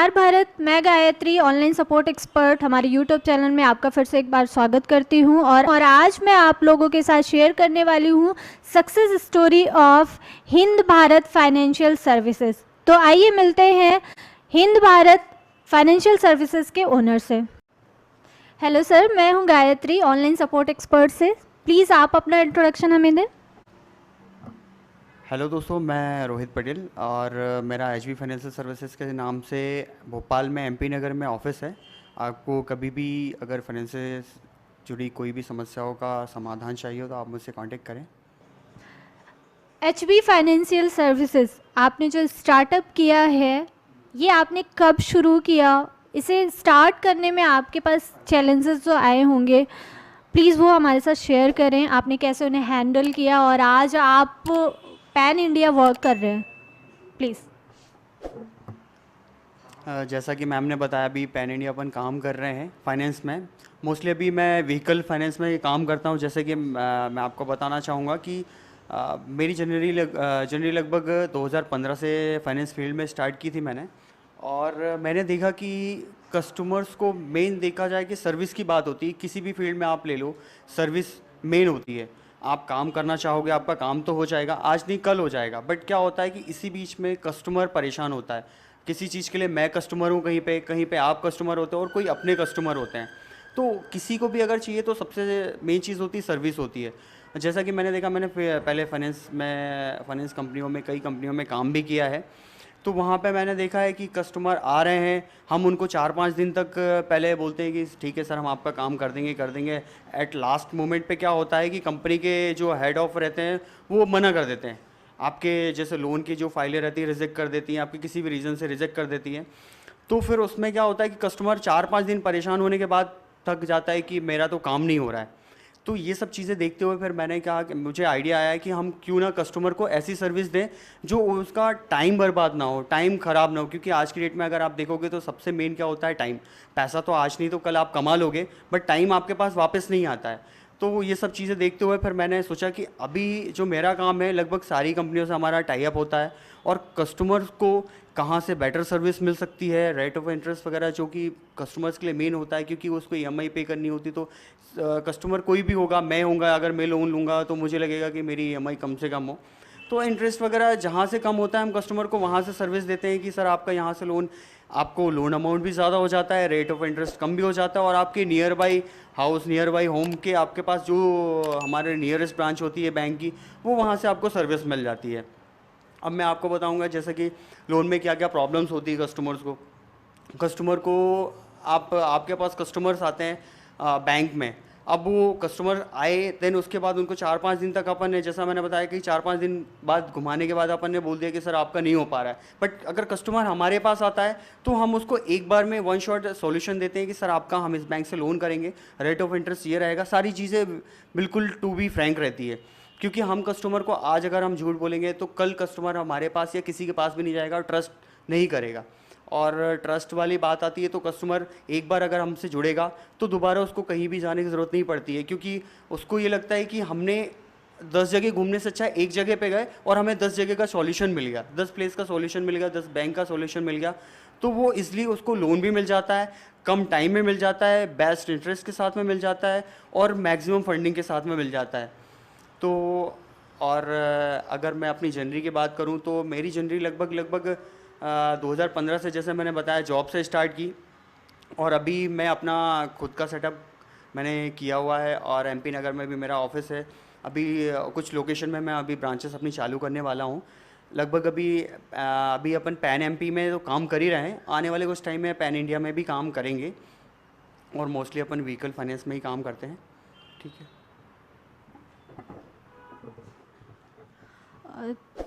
नमस्कार भारत, मैं Gayatri online support expert हमारे यूट्यूब चैनल में आपका फिर से एक बार स्वागत करती हूं और आज मैं आप लोगों के साथ शेयर करने वाली हूं success story of Hind Bharat financial services. तो आइए मिलते हैं हिंद भारत फाइनेंशियल सर्विसेज के ओनर से। हेलो सर, मैं हूं गायत्री ऑनलाइन सपोर्ट एक्सपर्ट से। प्लीज़ आप अपना इंट्रोडक्शन हमें दें। हेलो दोस्तों, मैं रोहित पटेल और मेरा एचबी फाइनेंशियल सर्विसेज के नाम से भोपाल में एमपी नगर में ऑफिस है। आपको कभी भी अगर फाइनेंस से जुड़ी कोई भी समस्याओं का समाधान चाहिए हो तो आप मुझसे कांटेक्ट करें। एचबी फाइनेंशियल सर्विसेज आपने जो स्टार्टअप किया है, ये आपने कब शुरू किया? इसे स्टार्ट करने में आपके पास चैलेंजेस जो आए होंगे, प्लीज़ वो हमारे साथ शेयर करें। आपने कैसे उन्हें हैंडल किया और आज आप पैन इंडिया वर्क कर रहे हैं, प्लीज़। जैसा कि मैम ने बताया, अभी पैन इंडिया अपन काम कर रहे हैं फाइनेंस में। मोस्टली अभी मैं व्हीकल फाइनेंस में काम करता हूं। जैसे कि मैं आपको बताना चाहूँगा कि मेरी जनरली लगभग 2015 से फाइनेंस फील्ड में स्टार्ट की थी मैंने। और मैंने देखा कि कस्टमर्स को मेन देखा जाए कि सर्विस की बात होती है। किसी भी फील्ड में आप ले लो, सर्विस मेन होती है। आप काम करना चाहोगे, आपका काम तो हो जाएगा, आज नहीं कल हो जाएगा, बट क्या होता है कि इसी बीच में कस्टमर परेशान होता है। किसी चीज़ के लिए मैं कस्टमर हूँ, कहीं पे आप कस्टमर होते हो और कोई अपने कस्टमर होते हैं। तो किसी को भी अगर चाहिए तो सबसे मेन चीज़ होती है सर्विस होती है। जैसा कि मैंने देखा, मैंने पहले फाइनेंस कंपनियों में, कई कंपनियों में काम भी किया है। तो वहाँ पे मैंने देखा है कि कस्टमर आ रहे हैं, हम उनको 4-5 दिन तक पहले बोलते हैं कि ठीक है सर, हम आपका काम कर देंगे। एट लास्ट मोमेंट पे क्या होता है कि कंपनी के जो हेड ऑफ रहते हैं वो मना कर देते हैं। आपके जैसे लोन की जो फाइलें रहती है रिजेक्ट कर देती हैं, आपके किसी भी रीज़न से रिजेक्ट कर देती हैं। तो फिर उसमें क्या होता है कि कस्टमर 4-5 दिन परेशान होने के बाद थक जाता है कि मेरा तो काम नहीं हो रहा है। तो ये सब चीज़ें देखते हुए फिर मैंने कहा कि मुझे आइडिया आया कि हम क्यों ना कस्टमर को ऐसी सर्विस दें जो उसका टाइम बर्बाद ना हो, टाइम ख़राब ना हो। क्योंकि आज की डेट में अगर आप देखोगे तो सबसे मेन क्या होता है, टाइम। पैसा तो आज नहीं तो कल आप कमा लोगे, बट टाइम आपके पास वापस नहीं आता है। तो ये सब चीज़ें देखते हुए फिर मैंने सोचा कि अभी जो मेरा काम है, लगभग सारी कंपनियों से हमारा टाई अप होता है और कस्टमर्स को कहाँ से बेटर सर्विस मिल सकती है, रेट ऑफ इंटरेस्ट वगैरह, जो कि कस्टमर्स के लिए मेन होता है। क्योंकि उसको ईएमआई पे करनी होती, तो कस्टमर कोई भी होगा, मैं होऊंगा, अगर मैं लोन लूँगा तो मुझे लगेगा कि मेरी ईएमआई कम से कम हो। तो इंटरेस्ट वगैरह जहाँ से कम होता है हम कस्टमर को वहाँ से सर्विस देते हैं कि सर आपका यहाँ से लोन, आपको लोन अमाउंट भी ज़्यादा हो जाता है, रेट ऑफ इंटरेस्ट कम भी हो जाता है, और आपके near by house, near by home के आपके पास जो हमारे नियरेस्ट ब्रांच होती है बैंक की, वो वहाँ से आपको सर्विस मिल जाती है। अब मैं आपको बताऊंगा जैसे कि लोन में क्या क्या प्रॉब्लम्स होती है कस्टमर को आपके पास कस्टमर्स आते हैं बैंक में। अब वो कस्टमर आए, देन उसके बाद उनको 4-5 दिन तक अपन ने, जैसा मैंने बताया कि 4-5 दिन बाद घुमाने के बाद अपन ने बोल दिया कि सर आपका नहीं हो पा रहा है। बट अगर कस्टमर हमारे पास आता है तो हम उसको एक बार में वन शॉट सॉल्यूशन देते हैं कि सर आपका हम इस बैंक से लोन करेंगे, रेट ऑफ इंटरेस्ट ये रहेगा, सारी चीज़ें बिल्कुल टू बी फ्रैंक रहती है। क्योंकि हम कस्टमर को आज अगर हम झूठ बोलेंगे तो कल कस्टमर हमारे पास या किसी के पास भी नहीं जाएगा और ट्रस्ट नहीं करेगा। और ट्रस्ट वाली बात आती है तो कस्टमर एक बार अगर हमसे जुड़ेगा तो दोबारा उसको कहीं भी जाने की ज़रूरत नहीं पड़ती है। क्योंकि उसको ये लगता है कि हमने 10 जगह घूमने से अच्छा एक जगह पे गए और हमें 10 जगह का सॉल्यूशन मिल गया, 10 प्लेस का सॉल्यूशन मिल गया, 10 बैंक का सॉल्यूशन मिल गया। तो वो इसलिए उसको लोन भी मिल जाता है, कम टाइम में मिल जाता है, बेस्ट इंटरेस्ट के साथ में मिल जाता है और मैक्सिमम फंडिंग के साथ में मिल जाता है। तो और अगर मैं अपनी जनरी की बात करूं तो मेरी जनरी लगभग 2015 से, जैसे मैंने बताया, जॉब से स्टार्ट की। और अभी मैं अपना खुद का सेटअप मैंने किया हुआ है और एमपी नगर में भी मेरा ऑफिस है। अभी कुछ लोकेशन में मैं अभी ब्रांचेस अपनी चालू करने वाला हूँ। लगभग अभी अपन पैन एमपी में तो काम कर ही रहे हैं, आने वाले कुछ टाइम में पैन इंडिया में भी काम करेंगे और मोस्टली अपन व्हीकल फाइनेंस में ही काम करते हैं। ठीक है।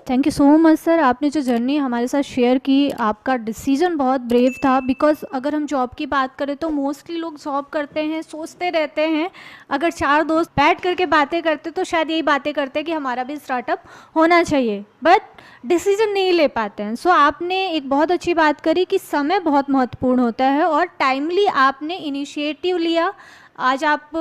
Thank you so much sir, आपने जो जर्नी हमारे साथ शेयर की, आपका डिसीजन बहुत ब्रेव था। बिकॉज अगर हम जॉब की बात करें तो मोस्टली लोग जॉब करते हैं, सोचते रहते हैं, अगर 4 दोस्त बैठ करके बातें करते तो शायद यही बातें करते कि हमारा भी स्टार्टअप होना चाहिए, बट डिसीजन नहीं ले पाते हैं। सो आपने एक बहुत अच्छी बात करी कि समय बहुत महत्वपूर्ण होता है और टाइमली आपने इनिशिएटिव लिया, आज आप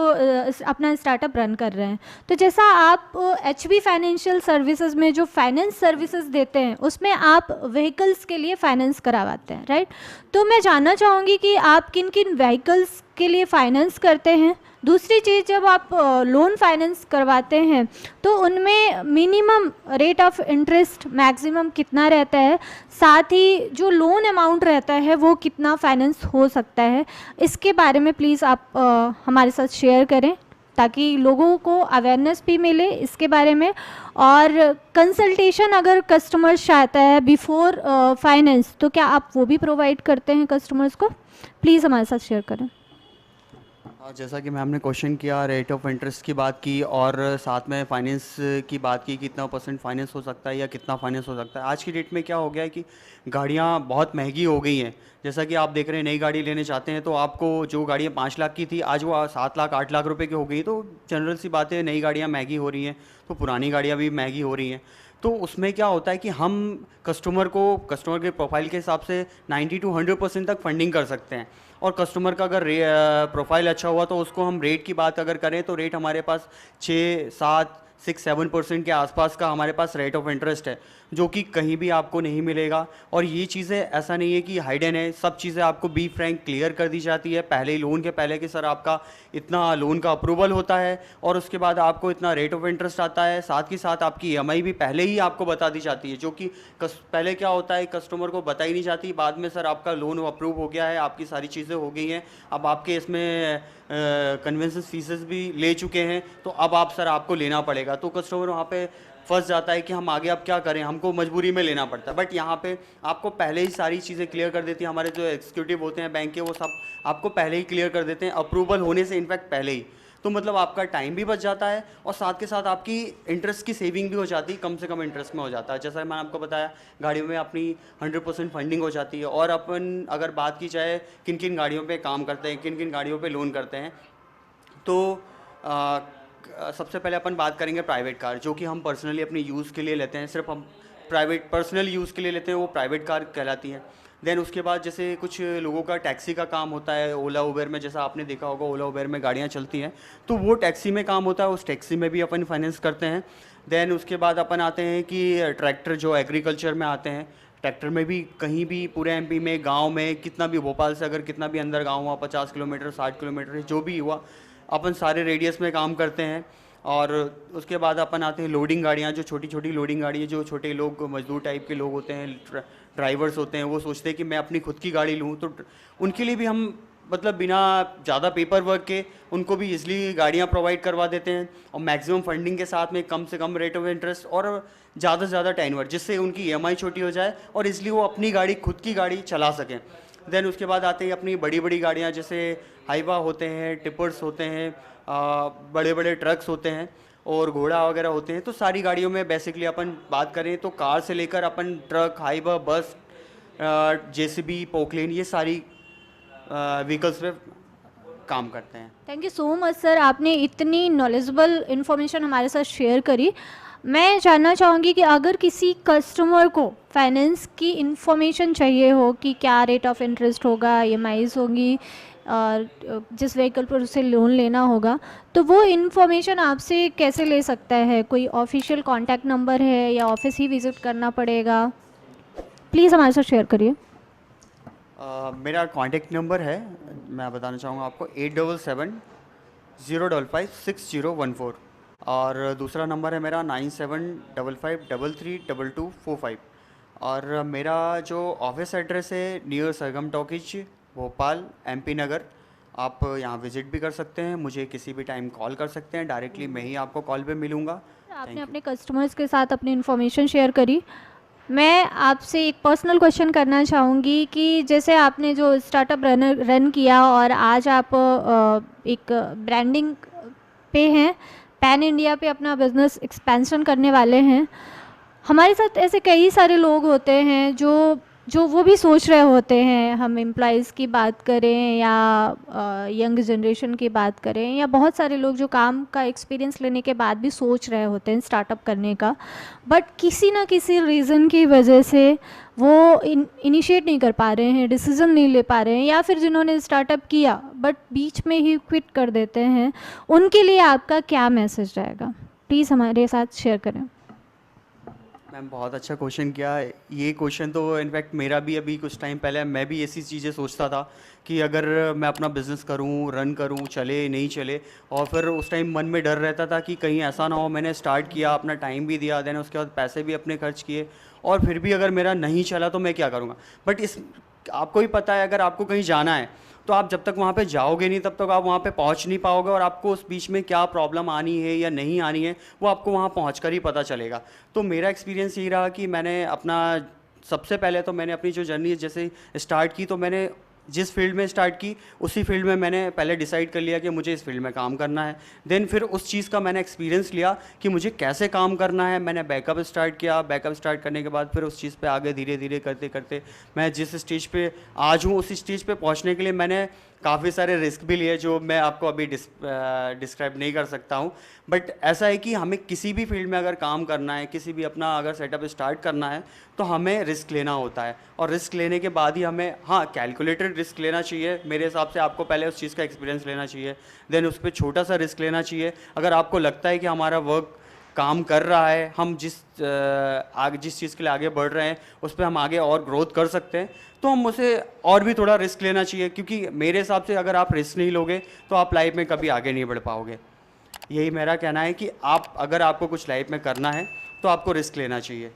अपना स्टार्टअप रन कर रहे हैं। तो जैसा आप HB फाइनेंशियल सर्विसेज में जो फाइनेंस सर्विसेज देते हैं उसमें आप व्हीकल्स के लिए फाइनेंस करवाते हैं, राइट? तो मैं जानना चाहूँगी कि आप किन किन व्हीकल्स के लिए फाइनेंस करते हैं। दूसरी चीज़, जब आप लोन फाइनेंस करवाते हैं तो उनमें minimum rate of interest maximum कितना रहता है, साथ ही जो लोन अमाउंट रहता है वो कितना फाइनेंस हो सकता है, इसके बारे में प्लीज़ आप हमारे साथ शेयर करें ताकि लोगों को अवेयरनेस भी मिले इसके बारे में। और कंसल्टेशन अगर कस्टमर्स चाहता है बिफोर फाइनेंस, तो क्या आप वो भी प्रोवाइड करते हैं कस्टमर्स को? प्लीज़ हमारे साथ शेयर करें। जैसा कि मैम ने क्वेश्चन किया, रेट ऑफ इंटरेस्ट की बात की और साथ में फाइनेंस की बात की, कितना % फाइनेंस हो सकता है या कितना फाइनेंस हो सकता है। आज की डेट में क्या हो गया है कि गाड़ियाँ बहुत महंगी हो गई हैं। जैसा कि आप देख रहे हैं, नई गाड़ी लेने चाहते हैं तो आपको जो गाड़ियाँ 5 लाख की थी आज वो 7 लाख 8 लाख रुपए की हो गई। तो जनरल सी बात है, नई गाड़ियाँ महंगी हो रही हैं तो पुरानी गाड़ियाँ भी महंगी हो रही हैं। तो उसमें क्या होता है कि हम कस्टमर के प्रोफाइल के हिसाब से 90 to 100% तक फंडिंग कर सकते हैं। और कस्टमर का अगर प्रोफाइल अच्छा हुआ तो उसको हम रेट की बात अगर करें तो रेट हमारे पास 6, 7, 6-7% के आसपास का हमारे पास रेट ऑफ इंटरेस्ट है, जो कि कहीं भी आपको नहीं मिलेगा। और ये चीज़ें ऐसा नहीं है कि हाइडन है, सब चीज़ें आपको बी फ्रैंक क्लियर कर दी जाती है पहले ही, लोन के पहले कि सर आपका इतना लोन का अप्रूवल होता है और उसके बाद आपको इतना रेट ऑफ इंटरेस्ट आता है। साथ ही साथ आपकी EMI भी पहले ही आपको बता दी जाती है, जो कि पहले क्या होता है कस्टमर को बताई नहीं जाती, बाद में सर आपका लोन अप्रूव हो गया है, आपकी सारी चीज़ें हो गई हैं, अब आपके इसमें कन्वेंसेस फीसेस भी ले चुके हैं, तो अब आप सर आपको लेना पड़ेगा। तो कस्टमर वहाँ पे फंस जाता है कि हम आगे अब क्या करें, हमको मजबूरी में लेना पड़ता है। बट यहाँ पे आपको पहले ही सारी चीज़ें क्लियर कर देती हैं, हमारे जो एग्जीक्यूटिव होते हैं बैंक के, वो सब आपको पहले ही क्लियर कर देते हैं, अप्रूवल होने से इनफैक्ट पहले ही। तो मतलब आपका टाइम भी बच जाता है और साथ के साथ आपकी इंटरेस्ट की सेविंग भी हो जाती है, कम से कम इंटरेस्ट में हो जाता है। जैसा मैंने आपको बताया, गाड़ियों में अपनी 100% फंडिंग हो जाती है। और अपन अगर बात की जाए किन किन गाड़ियों पे काम करते हैं, किन किन गाड़ियों पे लोन करते हैं, तो सबसे पहले अपन बात करेंगे प्राइवेट कार, जो कि हम पर्सनली अपने यूज़ के लिए लेते हैं। सिर्फ हम प्राइवेट पर्सनल यूज़ के लिए लेते हैं, वो प्राइवेट कार कहलाती है। देन उसके बाद जैसे कुछ लोगों का टैक्सी का काम होता है, ओला उबेर में, जैसा आपने देखा होगा ओला उबेर में गाड़ियाँ चलती हैं, तो वो टैक्सी में काम होता है, उस टैक्सी में भी अपन फाइनेंस करते हैं। देन उसके बाद अपन आते हैं कि ट्रैक्टर जो एग्रीकल्चर में आते हैं, ट्रैक्टर में भी कहीं भी पूरे MP में, गांव में, कितना भी, भोपाल से अगर कितना भी अंदर गांव हुआ, 50 किलोमीटर 60 किलोमीटर जो भी हुआ, अपन सारे रेडियस में काम करते हैं। और उसके बाद अपन आते हैं लोडिंग गाड़ियाँ, जो छोटी छोटी लोडिंग गाड़ियाँ, जो छोटे लोग मजदूर टाइप के लोग होते हैं, ड्राइवर्स होते हैं, वो सोचते हैं कि मैं अपनी खुद की गाड़ी लूँ, तो उनके लिए भी हम मतलब बिना ज़्यादा पेपर वर्क के उनको भी इजली गाड़ियाँ प्रोवाइड करवा देते हैं, और मैक्सिमम फंडिंग के साथ में कम से कम रेट ऑफ इंटरेस्ट और ज़्यादा से ज़्यादा टेन्योर, जिससे उनकी EMI छोटी हो जाए और इसलिए वो अपनी गाड़ी, खुद की गाड़ी चला सकें। देन उसके बाद आते हैं अपनी बड़ी बड़ी गाड़ियाँ, जैसे हाइवा होते हैं, टिपर्स होते हैं, बड़े बड़े ट्रक्स होते हैं और घोड़ा वगैरह होते हैं। तो सारी गाड़ियों में बेसिकली अपन बात करें तो कार से लेकर अपन ट्रक, हाइवा, बस, JCB, पोकलेन, ये सारी व्हीकल्स पे काम करते हैं। Thank you so much sir, आपने इतनी नॉलेजेबल इन्फॉर्मेशन हमारे साथ शेयर करी। मैं जानना चाहूँगी कि अगर किसी कस्टमर को फाइनेंस की इन्फॉर्मेशन चाहिए हो कि क्या रेट ऑफ इंटरेस्ट होगा, EMIs होंगी, और जिस व्हीकल पर उसे लोन लेना होगा, तो वो इन्फॉर्मेशन आपसे कैसे ले सकता है? कोई ऑफिशियल कॉन्टैक्ट नंबर है या ऑफिस ही विज़िट करना पड़ेगा? प्लीज़ हमारे साथ शेयर करिए। मेरा कॉन्टैक्ट नंबर है, मैं बताना चाहूँगा आपको, 8770556014, और दूसरा नंबर है मेरा 9755332245। और मेरा जो ऑफिस एड्रेस है नियर सरगम टॉकीज, भोपाल, MP नगर। आप यहाँ विज़िट भी कर सकते हैं, मुझे किसी भी टाइम कॉल कर सकते हैं, डायरेक्टली मैं ही आपको कॉल पे मिलूँगा। आपने अपने कस्टमर्स के साथ अपनी इन्फॉर्मेशन शेयर करी। मैं आपसे एक पर्सनल क्वेश्चन करना चाहूँगी कि जैसे आपने जो स्टार्टअप रन किया और आज आप एक ब्रांडिंग पे हैं, पैन इंडिया पे अपना बिजनेस एक्सपेंशन करने वाले हैं। हमारे साथ ऐसे कई सारे लोग होते हैं जो जो वो भी सोच रहे होते हैं, हम एम्प्लॉयज़ की बात करें या यंग जनरेशन की बात करें, या बहुत सारे लोग जो काम का एक्सपीरियंस लेने के बाद भी सोच रहे होते हैं स्टार्टअप करने का, बट किसी ना किसी रीज़न की वजह से वो इनिशिएट नहीं कर पा रहे हैं, डिसीज़न नहीं ले पा रहे हैं, या फिर जिन्होंने स्टार्टअप किया बट बीच में ही क्विट कर देते हैं, उनके लिए आपका क्या मैसेज रहेगा? प्लीज़ हमारे साथ शेयर करें। मैम बहुत अच्छा क्वेश्चन किया। ये क्वेश्चन तो इनफैक्ट मेरा भी अभी कुछ टाइम पहले मैं भी ऐसी चीज़ें सोचता था कि अगर मैं अपना बिज़नेस करूं, रन करूं, चले नहीं चले, और फिर उस टाइम मन में डर रहता था कि कहीं ऐसा ना हो मैंने स्टार्ट किया, अपना टाइम भी दिया, देन उसके बाद पैसे भी अपने खर्च किए, और फिर भी अगर मेरा नहीं चला तो मैं क्या करूँगा। बट इस आपको ही पता है, अगर आपको कहीं जाना है तो आप जब तक वहाँ पे जाओगे नहीं तब तक आप वहाँ पे पहुँच नहीं पाओगे, और आपको उस बीच में क्या प्रॉब्लम आनी है या नहीं आनी है वो आपको वहाँ पहुँच कर ही पता चलेगा। तो मेरा एक्सपीरियंस यही रहा कि मैंने अपना सबसे पहले तो मैंने अपनी जो जर्नी जैसे स्टार्ट की, तो मैंने जिस फील्ड में स्टार्ट की उसी फील्ड में मैंने पहले डिसाइड कर लिया कि मुझे इस फील्ड में काम करना है। देन फिर उस चीज़ का मैंने एक्सपीरियंस लिया कि मुझे कैसे काम करना है, मैंने बैकअप स्टार्ट किया। बैकअप स्टार्ट करने के बाद फिर उस चीज़ पे आगे धीरे धीरे करते करते मैं जिस स्टेज पे आज हूँ उस स्टेज पे पहुँचने के लिए मैंने काफ़ी सारे रिस्क भी लिए, जो मैं आपको अभी डिस्क्राइब नहीं कर सकता हूँ। बट ऐसा है कि हमें किसी भी फील्ड में अगर काम करना है, किसी भी अपना अगर सेटअप स्टार्ट करना है, तो हमें रिस्क लेना होता है, और रिस्क लेने के बाद ही हमें, हाँ, कैलकुलेटेड रिस्क लेना चाहिए मेरे हिसाब से। आपको पहले उस चीज़ का एक्सपीरियंस लेना चाहिए, देन उस पर छोटा सा रिस्क लेना चाहिए। अगर आपको लगता है कि हमारा वर्क काम कर रहा है, हम जिस चीज़ के लिए आगे बढ़ रहे हैं उस पर हम आगे और ग्रोथ कर सकते हैं, तो हम उसे और भी थोड़ा रिस्क लेना चाहिए। क्योंकि मेरे हिसाब से अगर आप रिस्क नहीं लोगे तो आप लाइफ में कभी आगे नहीं बढ़ पाओगे। यही मेरा कहना है कि अगर आपको कुछ लाइफ में करना है तो आपको रिस्क लेना चाहिए।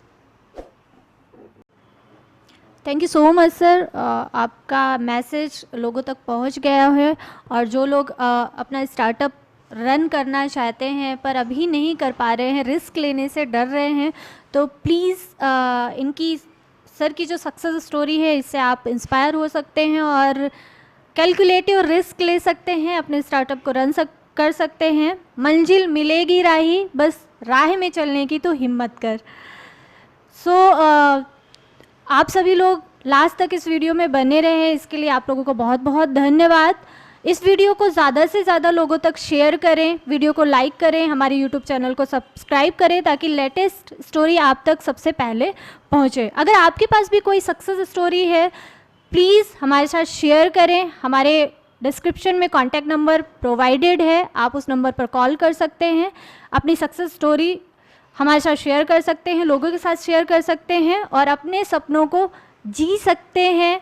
Thank you so much sir, आपका मैसेज लोगों तक पहुंच गया है, और जो लोग अपना स्टार्टअप रन करना चाहते हैं पर अभी नहीं कर पा रहे हैं, रिस्क लेने से डर रहे हैं, तो प्लीज़ इनकी सर की जो सक्सेस स्टोरी है इससे आप इंस्पायर हो सकते हैं और कैलकुलेटिव रिस्क ले सकते हैं, अपने स्टार्टअप को कर सकते हैं। मंजिल मिलेगी राही, बस राह में चलने की तो हिम्मत कर। आप सभी लोग लास्ट तक इस वीडियो में बने रहे हैं, इसके लिए आप लोगों को बहुत बहुत धन्यवाद। इस वीडियो को ज़्यादा से ज़्यादा लोगों तक शेयर करें, वीडियो को लाइक करें, हमारे यूट्यूब चैनल को सब्सक्राइब करें ताकि लेटेस्ट स्टोरी आप तक सबसे पहले पहुंचे। अगर आपके पास भी कोई सक्सेस स्टोरी है प्लीज़ हमारे साथ शेयर करें। हमारे डिस्क्रिप्शन में कॉन्टैक्ट नंबर प्रोवाइडेड है, आप उस नंबर पर कॉल कर सकते हैं, अपनी सक्सेस स्टोरी हमारे साथ शेयर कर सकते हैं, लोगों के साथ शेयर कर सकते हैं और अपने सपनों को जी सकते हैं।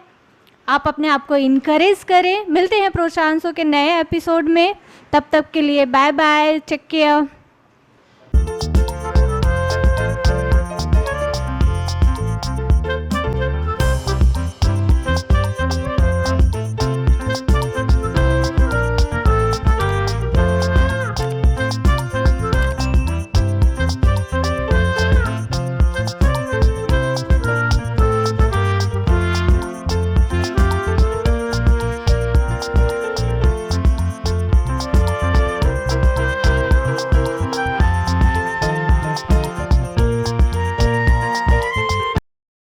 आप अपने आप को इनकरेज करें। मिलते हैं प्रोत्साहन शो के नए एपिसोड में, तब तक के लिए बाय बाय, टेक केयर।